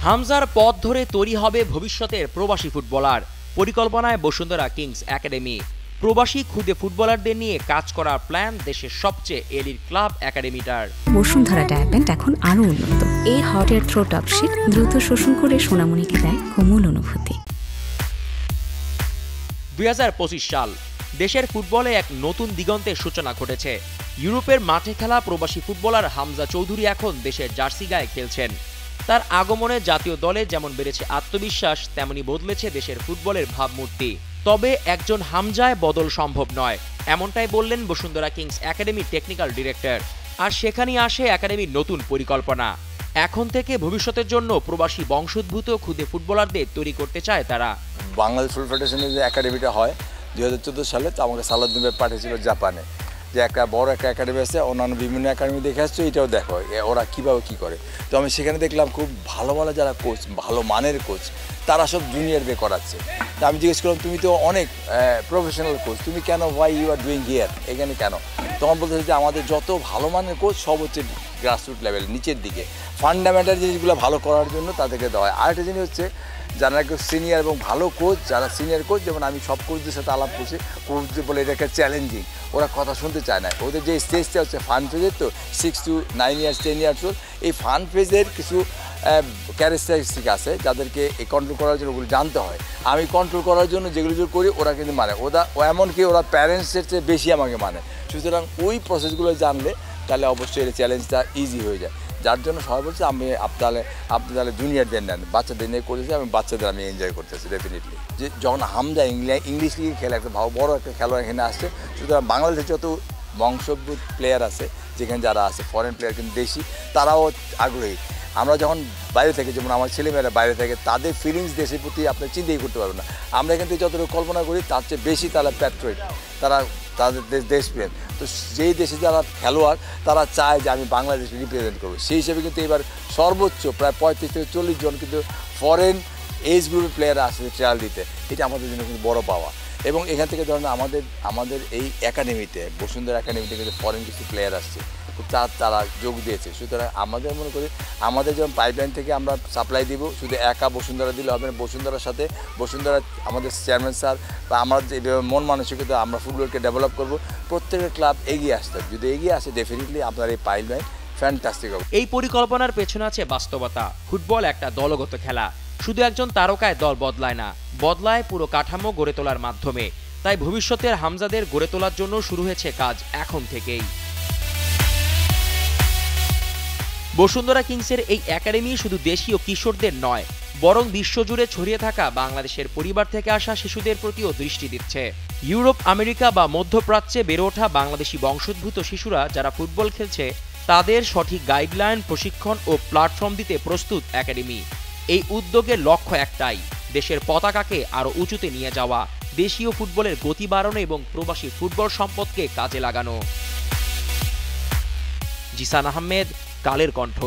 হামজার পথ ধরে তৈরি হবে ভবিষ্যতের প্রবাসী ফুটবলার। পরিকল্পনায় বসুন্ধরা কিংস একাডেমি। প্রবাসী খুদে ফুটবলারদের নিয়ে কাজ করার প্ল্যান দেশের সবচেয়ে এলিট ক্লাব একাডেমিটার। বসুন্ধরা ডায়াপেন্ট এখন আরো উন্নত। এই hot air through top sheet দ্রুত শোষণ করে সোনামণিকে দেয় কোমল অনুভূতি। 2025 সাল দেশের ফুটবলে এক নতুন দিগন্তের সূচনা ঘটেছে। ইউরোপের মাঠে খেলা প্রবাসী ফুটবলার হামজা চৌধুরী এখন দেশের জার্সি গায়ে খেলছেন। তার আগমনে জাতীয় দলে যেমন বেড়েছে আত্মবিশ্বাস, তেমনি বদলেছে দেশের ফুটবলের ভাবমূর্তি। তবে একজন হামজায় বদল সম্ভব নয়, এমনটাই বললেন বসুন্ধরা কিংস একাডেমির টেকনিক্যাল ডিরেক্টর। আর সেখানেই আসে একাডেমির নতুন পরিকল্পনা। এখন থেকে ভবিষ্যতের জন্য প্রবাসী বংশোদ্ভূত খুদে ফুটবলারদের তৈরি করতে চায় তারা। বাংলাদেশ ফুটবল ফেডারেশনের যে একাডেমিটা হয় 2014 সালে, তো আমাকে সালাউদ্দিন ভাই পাঠিয়েছিল জাপানে, যে একটা বড় একটা একাডেমি আছে, অন্যান্য বিভিন্ন একাডেমি দেখে আসছো, এটাও দেখো ওরা কীভাবে কী করে। তো আমি সেখানে দেখলাম খুব ভালো ভালো যারা কোচ, ভালো মানের কোচ, তারা সব জুনিয়র বে করাচ্ছে। তা আমি জিজ্ঞেস করলাম, তুমি তো অনেক প্রফেশনাল কোচ, তুমি কেন why you are doing here, এখানে কেন? তখন বলতেছে যে আমাদের যত ভালো মানের কোচ সব হচ্ছে গ্রাসরুট লেভেল, নিচের দিকে, ফান্ডামেন্টাল জিনিসগুলো ভালো করার জন্য তাদেরকে দেওয়া হয়। আরেকটা জিনিস হচ্ছে, যারা একটু সিনিয়র এবং ভালো কোচ, যারা সিনিয়র কোচ, যেমন আমি সব কোচদের সাথে আলাপ করছি, কোচদের বলে এটা একটা চ্যালেঞ্জিং, ওরা কথা শুনতে চায় না। ওদের যে স্টেজটা হচ্ছে ফান ফেজের, তো 6 to 9 ইয়ার্স 10 ইয়ার্স ওল্ড, এই ফান ফেজের কিছু ক্যারেক্টারিস্টিক আছে যাদেরকে এই কন্ট্রোল করার জন্য ওগুলো জানতে হয়। আমি কন্ট্রোল করার জন্য যেগুলো করি ওরা কিন্তু মানে এমনকি ওরা প্যারেন্টসের চেয়ে বেশি আমাকে মানে। সুতরাং ওই প্রসেসগুলো জানলে তাহলে অবশ্যই এই চ্যালেঞ্জটা ইজি হয়ে যায়। যার জন্য সবাই বলছে আমি আপনাদের জুনিয়রদের নেন, বাচ্চাদের নিয়ে করেছি, আমি বাচ্চাদের আমি এনজয় করতেছি ডেফিনেটলি। যে যখন হামজা ইংলিশ লিগে খেলে, একটা বড় একটা খেলোয়াড় এখানে আসছে, সুতরাং বাংলাদেশে যত বংশোদ্ভূত প্লেয়ার আছে, যেখানে যারা আছে ফরেন প্লেয়ার কিন্তু দেশি, তারাও আগ্রহী। আমরা যখন বাইরে থেকে, যেমন আমার ছেলেমেয়েরা বাইরে থেকে, তাদের ফিলিংস দেশের প্রতি আপনার চিন্তাই করতে পারবেন না। আমরা এখান থেকে যতটুকু কল্পনা করি তার চেয়ে বেশি তারা প্যাট্রিয়ট, তারা তাদের দেশপ্রেম। তো যেই দেশে যারা খেলোয়াড়, তারা চায় যে আমি বাংলাদেশকে রিপ্রেজেন্ট করবো। সেই হিসেবে কিন্তু এবার সর্বোচ্চ প্রায় 35 থেকে 40 জন কিন্তু ফরেন এজ গ্রুপের প্লেয়াররা আসছে ট্রায়াল দিতে। এটা আমাদের জন্য কিন্তু বড় পাওয়া। এবং এখান থেকে ধরেন আমাদের এই একাডেমিতে, বসুন্ধরা একাডেমিতে কিন্তু ফরেন কিছু প্লেয়ার আসছে, তারা যোগ দিয়েছে। সুতরাং আমাদের মনে করি আমাদের যেমন পাইপলাইন থেকে আমরা সাপ্লাই দিব, শুধু একা বসুন্ধরা দিলে হবে না। বসুন্ধরার সাথে বসুন্ধরা আমাদের চেয়ারম্যান স্যার বা আমরা যে মন মানসিকতা, আমরা ফুটবলকে ডেভেলপ করব, প্রত্যেকটা ক্লাব এগিয়ে আসতে হবে। যদি এগিয়ে আসে ডেফিনেটলি আপনার এই পাইপলাইন ফ্যান্টাস্টিক হবে। এই পরিকল্পনার পেছনে আছে বাস্তবতা। ফুটবল একটা দলগত খেলা, শুধু একজন তারকায় দল বদলায় না, বদলায় পুরো কাঠামো গড়ে তোলার মাধ্যমে। তাই ভবিষ্যতের হামজাদের গড়ে তোলার জন্য শুরু হয়েছে কাজ এখন থেকেই। বসুন্ধরা কিংসের এই একাডেমি শুধু দেশীয় কিশোরদের নয়, বরং বিশ্বজুড়ে ছড়িয়ে থাকা বাংলাদেশের পরিবার থেকে আসা শিশুদের প্রতিও দৃষ্টি দিচ্ছে। ইউরোপ, আমেরিকা বা মধ্যপ্রাচ্যে বেড়ে ওঠা বাংলাদেশি বংশোদ্ভূত শিশুরা যারা ফুটবল খেলছে, তাদের সঠিক গাইডলাইন, প্রশিক্ষণ ও প্ল্যাটফর্ম দিতে প্রস্তুত একাডেমি। এই উদ্যোগের লক্ষ্য একটাই, দেশের পতাকাকে আরও উঁচুতে নিয়ে যাওয়া, দেশীয় ফুটবলের গতি বাড়ানো এবং প্রবাসী ফুটবল সম্পদকে কাজে লাগানো। জিসান আহমেদ, কালের কণ্ঠ।